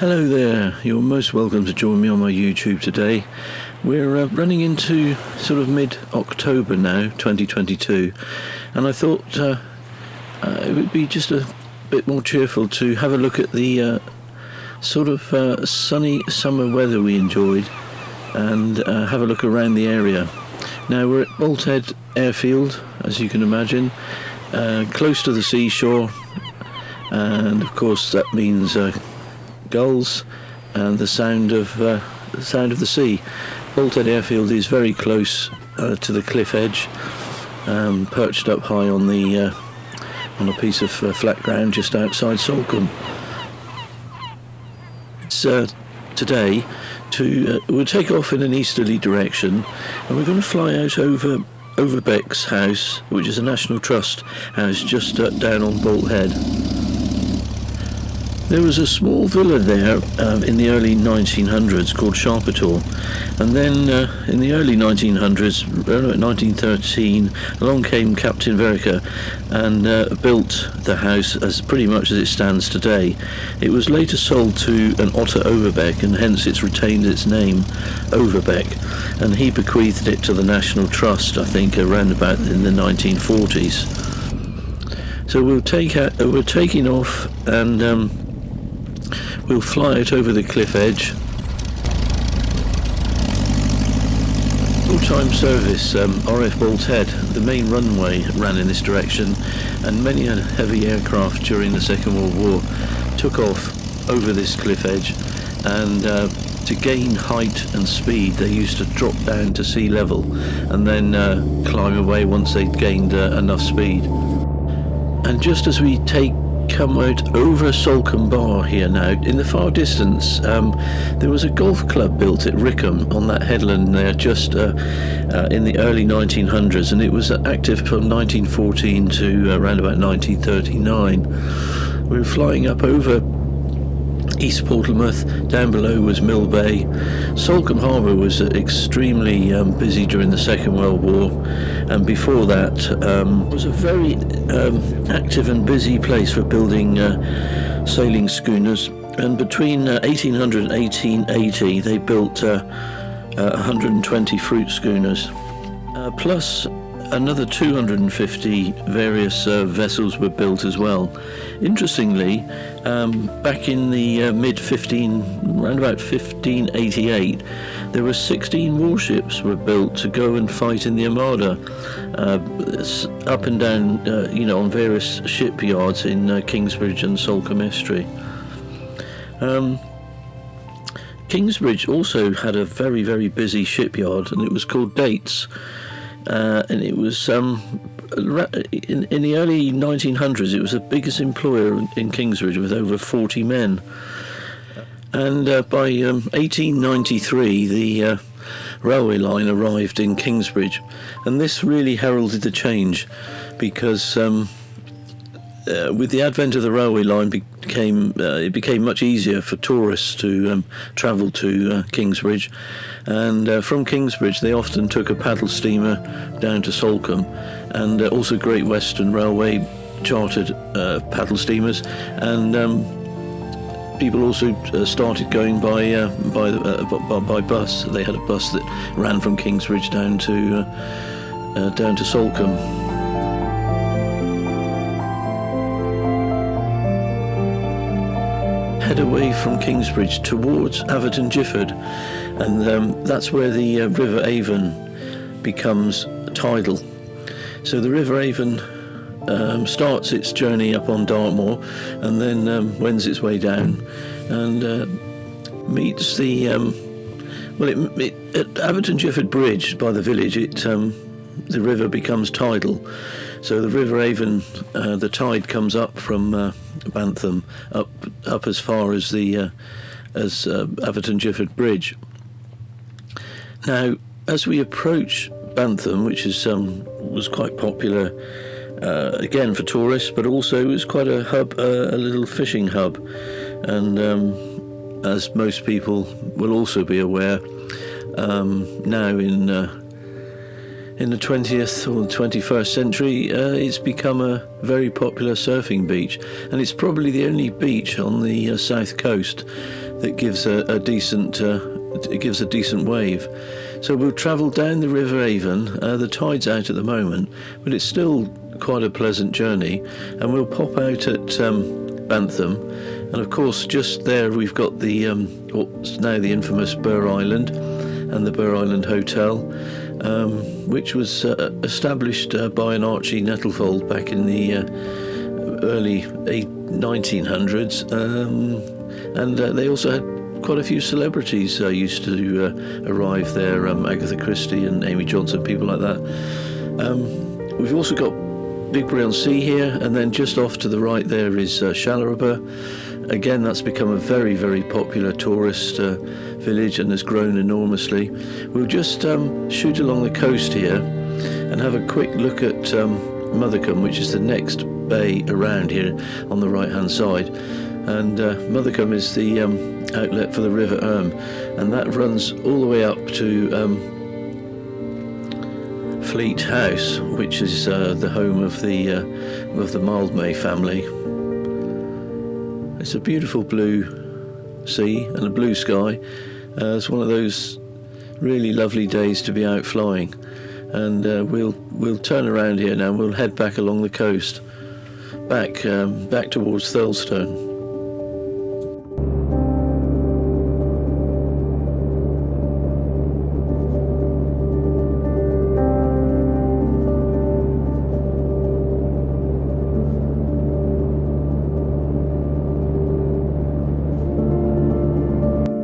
Hello there, you're most welcome to join me on my YouTube today. We're running into sort of mid-October now, 2022, and I thought it would be just a bit more cheerful to have a look at the sort of sunny summer weather we enjoyed and have a look around the area. Now we're at Bolthead Airfield, as you can imagine, close to the seashore, and of course that means gulls and the sound of the sea. Bolthead Airfield is very close to the cliff edge, perched up high on a piece of flat ground just outside Salcombe. It's today we'll take off in an easterly direction, and we're going to fly out over Beck's house, which is a National Trust house just down on Bolthead. There was a small villa there in the early 1900s called Sharpetor, and then in the early 1900s, around 1913, along came Captain Verica and built the house as pretty much as it stands today. It was later sold to an Otto Overbeck, and hence it's retained its name, Overbeck, and he bequeathed it to the National Trust, I think, around about in the 1940s. So we're taking off, and we'll fly it over the cliff edge. Full-time service, RF Bolthead, the main runway ran in this direction, and many a heavy aircraft during the Second World War took off over this cliff edge, and to gain height and speed they used to drop down to sea level and then climb away once they'd gained enough speed. And just as we come out over Salcombe Bar here now, in the far distance there was a golf club built at Rickham on that headland there just in the early 1900s, and it was active from 1914 to around about 1939. We were flying up over East Portsmouth, down below was Mill Bay. Salcombe Harbour was extremely busy during the Second World War, and before that was a very active and busy place for building sailing schooners. And between 1800 and 1880 they built 120 fruit schooners, plus another 250 various vessels were built as well. Interestingly, back in the around about 1588, there were 16 warships were built to go and fight in the Armada, up and down, on various shipyards in Kingsbridge and Salcombe Estuary. Kingsbridge also had a very, very busy shipyard, and it was called Dates. And it was in the early 1900s, it was the biggest employer in Kingsbridge with over 40 men. And by 1893 the railway line arrived in Kingsbridge, and this really heralded the change, because with the advent of the railway line it became much easier for tourists to travel to Kingsbridge, and from Kingsbridge they often took a paddle steamer down to Salcombe, and also Great Western Railway chartered paddle steamers, and people also started going by bus. They had a bus that ran from Kingsbridge down to Salcombe. Head away from Kingsbridge towards Aveton Gifford, and that's where the River Avon becomes tidal. So the River Avon starts its journey up on Dartmoor, and then wends its way down and meets the at Aveton Gifford Bridge by the village. The river becomes tidal. So the River Avon, the tide comes up from Bantham up as far as the Aveton Gifford Bridge. Now, as we approach Bantham, which was quite popular again for tourists, but also it was quite a hub, a little fishing hub, and as most people will also be aware, now in the 20th or 21st century, it's become a very popular surfing beach, and it's probably the only beach on the south coast that gives a decent wave. So we'll travel down the River Avon. The tide's out at the moment, but it's still quite a pleasant journey, and we'll pop out at Bantham, and of course just there we've got the what's now the infamous Burgh Island and the Burgh Island Hotel, which was established by an Archie Nettlefold back in the early 1900s, and they also had quite a few celebrities used to arrive there, Agatha Christie and Amy Johnson, people like that. We've also got Bigbury-on-Sea here, and then just off to the right there is Charleroi. Again, that's become a very, very popular tourist village and has grown enormously. We'll just shoot along the coast here and have a quick look at Mothecobe, which is the next bay around here on the right-hand side. And Mothecobe is the outlet for the River Erme, and that runs all the way up to Fleet House, which is the home of the Mildmay family. It's a beautiful blue sea and a blue sky. It's one of those really lovely days to be out flying, and we'll turn around here now and we'll head back along the coast, back towards Thurlestone.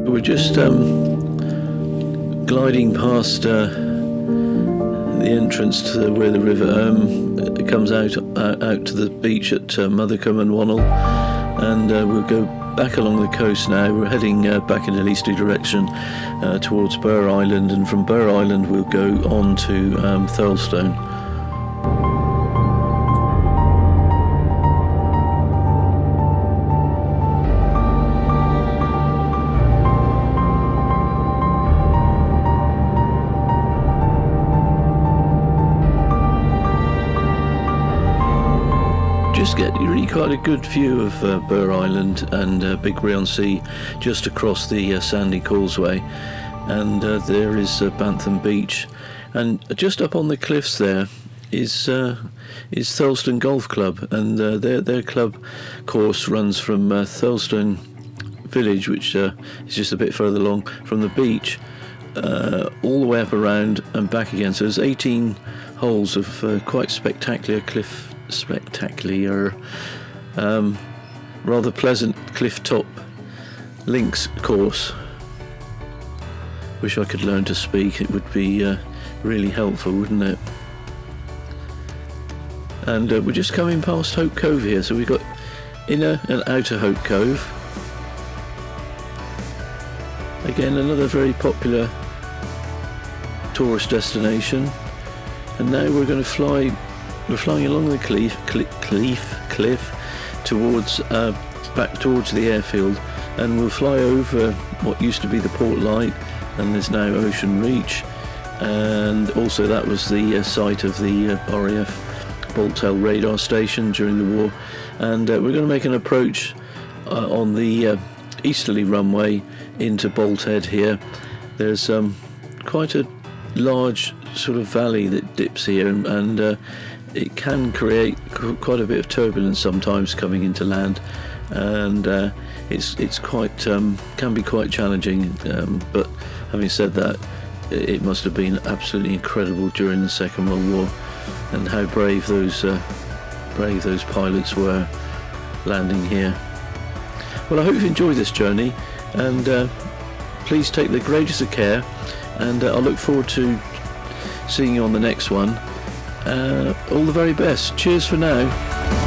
We're just gliding past the entrance to where the River Erme comes out to the beach at Mothecobe and Wannell, and we'll go back along the coast now. We're heading back in an easterly direction towards Burgh Island, and from Burgh Island we'll go on to Thurlestone. Get really quite a good view of Burgh Island and Bigbury-on-Sea just across the sandy causeway, and there is Bantham Beach, and just up on the cliffs there is Thurlestone Golf Club, and their club course runs from Thurlestone Village, which is just a bit further along from the beach, all the way up around and back again. So there's 18 holes of quite spectacular rather pleasant cliff top links course. Wish I could learn to speak, it would be really helpful, wouldn't it? And we're just coming past Hope Cove here, so we've got inner and outer Hope Cove. Again, another very popular tourist destination, and now we're going to fly. We're flying along the cliff towards back towards the airfield, and we'll fly over what used to be the Port Light, and there's now Ocean Reach, and also that was the site of the RAF Boltel radar station during the war. And we're going to make an approach on the easterly runway into Bolthead here. There's quite a large sort of valley that dips here, and it can create quite a bit of turbulence sometimes coming into land, and it's quite can be quite challenging. But having said that, it must have been absolutely incredible during the Second World War, and how brave those pilots were landing here. Well, I hope you've enjoyed this journey, and please take the greatest of care, and I look forward to seeing you on the next one. All the very best. Cheers for now.